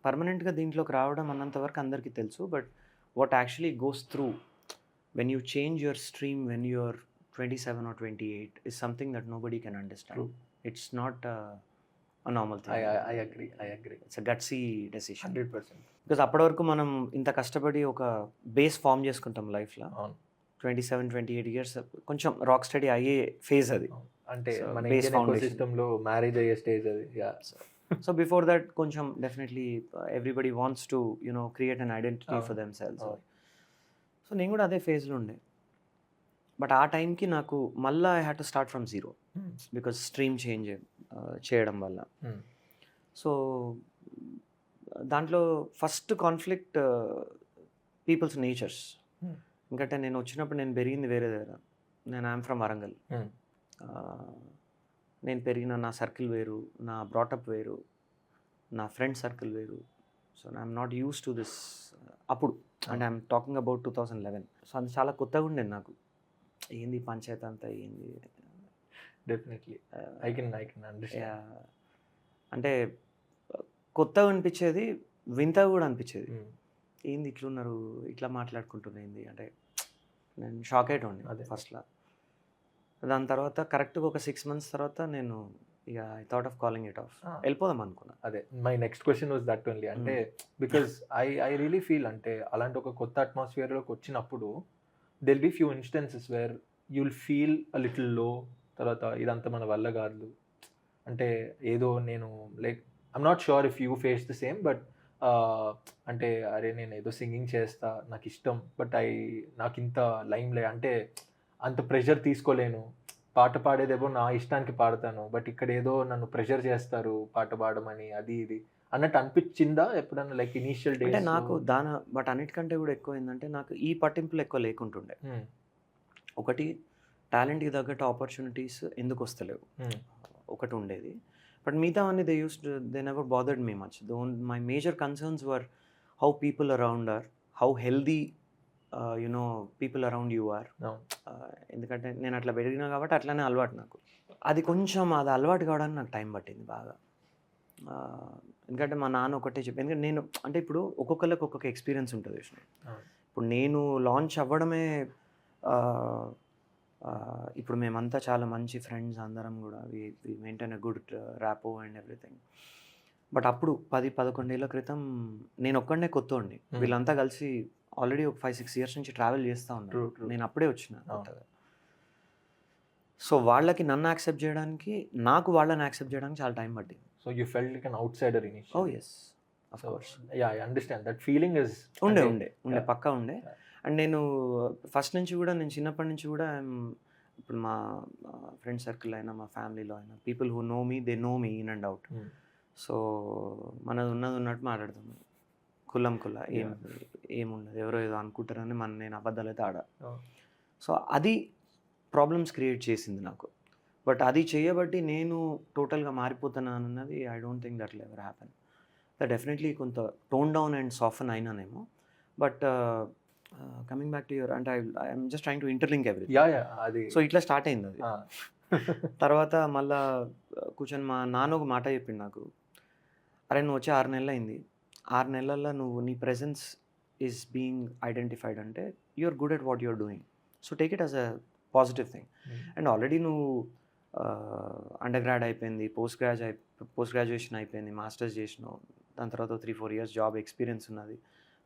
పర్మనెంట్గా దీంట్లోకి రావడం అన్నంత వరకు అందరికీ తెలుసు. But what actually goes through when you change your stream when you're 27 or 28 is something that nobody can understand. True. It's not a normal thing. I agree. It's a gutsy decision. 100%. Because అప్పటి వరకు మనం ఇంత కష్టపడి ఒక base form చేసుకుంటాం లైఫ్లో. అవును. 27-28 years కొంచెం రాక్ స్టడీ అయ్యే ఫేజ్ అది. అంటే So, మన base ఇండియన్ foundation. ఎకోసిస్టంలో మ్యారేజ్ అయ్యే స్టేజ్ అది. సో బిఫోర్ దట్ కొంచెం definitely everybody wants to create an identity for them cells. So నేను కూడా అదే ఫేజ్లో ఉండే. బట్ ఆ టైంకి నాకు మళ్ళీ I had to start from zero because stream change చేయడం వల్ల. సో దాంట్లో ఫస్ట్ కాన్ఫ్లిక్ట్ పీపుల్స్ నేచర్స్. ఎందుకంటే నేను వచ్చినప్పుడు నేను పెరిగింది వేరే దగ్గర. నేను ఐఎమ్ ఫ్రమ్ వరంగల్. నేను పెరిగిన నా సర్కిల్ వేరు, నా బ్రాటప్ వేరు, నా ఫ్రెండ్ సర్కిల్ వేరు. So I'm not use to this అప్పుడు. And I'm talking about 2011. So అది చాలా కొత్తగా ఉండేది నాకు. ఏంది పంచాయతీ అంతా ఏంది. Definitely I can understand. అంటే కొత్తగా అనిపించేది, వింతగా కూడా అనిపించేది. ఏంది ఇట్లున్నారు, ఇట్లా మాట్లాడుకుంటున్నది అంటే నేను షాక్ అయ్యేటోండి ఫస్ట్లో. దాని తర్వాత కరెక్ట్గా ఒక 6 months తర్వాత నేను ఇక I thought of calling it off, వెళ్ళిపోదాం అనుకున్నా. అదే my next question was that only. అంటే బికాజ్ ఐ రియలీ ఫీల్ అంటే అలాంటి ఒక కొత్త అట్మాస్ఫియర్లోకి వచ్చినప్పుడు there'll be few instances where you'll feel a little low. తర్వాత ఇదంతా మన వల్ల కాదు అంటే ఏదో నేను like I'm not sure if you face the same, but అంటే అరే నేను ఏదో సింగింగ్ చేస్తా, నాకు ఇష్టం, బట్ నాకు ఇంత లైమ్ లే అంటే అంత ప్రెషర్ తీసుకోలేను. పాట పాడేదేమో నా ఇష్టానికి పాడతాను, బట్ ఇక్కడ ఏదో నన్ను ప్రెషర్ చేస్తారు పాట పాడమని, అది ఇది అన్నట్టు అనిపించిందా ఎప్పుడన్నా లైక్ ఇనీషియల్ డే? అంటే నాకు బట్ అన్నిటికంటే కూడా ఎక్కువ ఏంటంటే నాకు ఈ పట్టింపులు ఎక్కువ లేకుంటుండే. ఒకటి టాలెంట్కి తగ్గట్టు ఆపర్చునిటీస్ ఎందుకు వస్తలేవు ఒకటి ఉండేది. బట్ మిగతా అన్ని they never bothered me much. My major concerns were how people around are, how healthy people around you are. ఎందుకంటే నేను అట్లా పెరిగినా కాబట్టి అట్లానే అలవాటు నాకు. అది కొంచెం అది అలవాటు కావడానికి నాకు టైం పట్టింది బాగా. ఎందుకంటే మా నాన్న ఒకటే చెప్పి, ఎందుకంటే నేను అంటే ఇప్పుడు ఒక్కొక్కరికి ఒక్కొక్క ఎక్స్పీరియన్స్ ఉంటుంది. ఇప్పుడు నేను లాంచ్ అవ్వడమే ఇప్పుడు మేమంతా చాలా మంచి ఫ్రెండ్స్ అందరం కూడా, we maintain a good rapport and everything. But అప్పుడు 10-11 ఏళ్ళ క్రితం నేను ఒక్కడనే కొత్తోండి. వీళ్ళంతా కలిసి ఆల్రెడీ ఒక 5-6 years నుంచి ట్రావెల్ చేస్తూ ఉన్నారు. నేను అప్పుడే వచ్చిన కొత్తగా. సో వాళ్ళకి నన్ను యాక్సెప్ట్ చేయడానికి, నాకు వాళ్ళని యాక్సెప్ట్ చేయడానికి చాలా టైం పట్టింది. So you felt like an outsider initially? Oh yes, of course. Yeah, I understand that feeling is ఉండే పక్కా ఉండే. అండ్ నేను ఫస్ట్ నుంచి కూడా, నేను చిన్నప్పటి నుంచి కూడా ఇప్పుడు మా ఫ్రెండ్ సర్కిల్ అయినా మా ఫ్యామిలీలో అయినా people who know me, they know me in and out. So మనది ఉన్నట్టు మాట్లాడుతాం, కుల్ల ఏముండదు, ఎవరో ఏదో అనుకుంటారని నేను అబద్ధాలు అయితే ఆడా. సో అది ప్రాబ్లమ్స్ క్రియేట్ చేసింది నాకు. బట్ అది చేయబట్టి నేను టోటల్గా మారిపోతున్నాను అన్నది I don't think that will ever happen. That definitely కొంత టోన్ డౌన్ అండ్ సాఫ్టన్ అయినానేమో. But coming back to your, అంటే I'm just trying to interlink everything. So ఇట్లా స్టార్ట్ అయింది అది. తర్వాత మళ్ళా కూర్చొని మా నాన్న ఒక మాట చెప్పిండు నాకు, అరే నువ్వు వచ్చి 6 నెలలు అయింది, 6 నెలల్లో నువ్వు నీ ప్రెజెన్స్ ఈజ్ బీయింగ్ ఐడెంటిఫైడ్ అంటే you're good at what you're doing. So take it as a positive thing. And already నువ్వు అండర్ గ్రాడ్ అయిపోయింది, పోస్ట్ గ్రాడ్యుయేషన్ అయిపోయింది, మాస్టర్స్ చేసినావు, దాని తర్వాత 3-4 years జాబ్ ఎక్స్పీరియన్స్ ఉన్నది.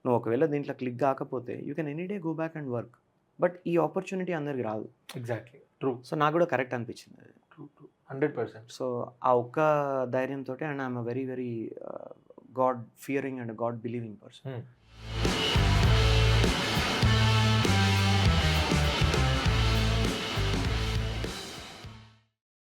నువ్వు ఒకవేళ దీంట్లో క్లిక్ కాకపోతే you can any day go back and work. But ఈ ఆపర్చునిటీ అందరికి రాదు. Exactly, true. సో నాకు కూడా కరెక్ట్ అనిపించింది అది. ట్రూ 100%. సో ఆ ఒక్క ధైర్యంతో, and I'm a very very God Fearing and God believing person.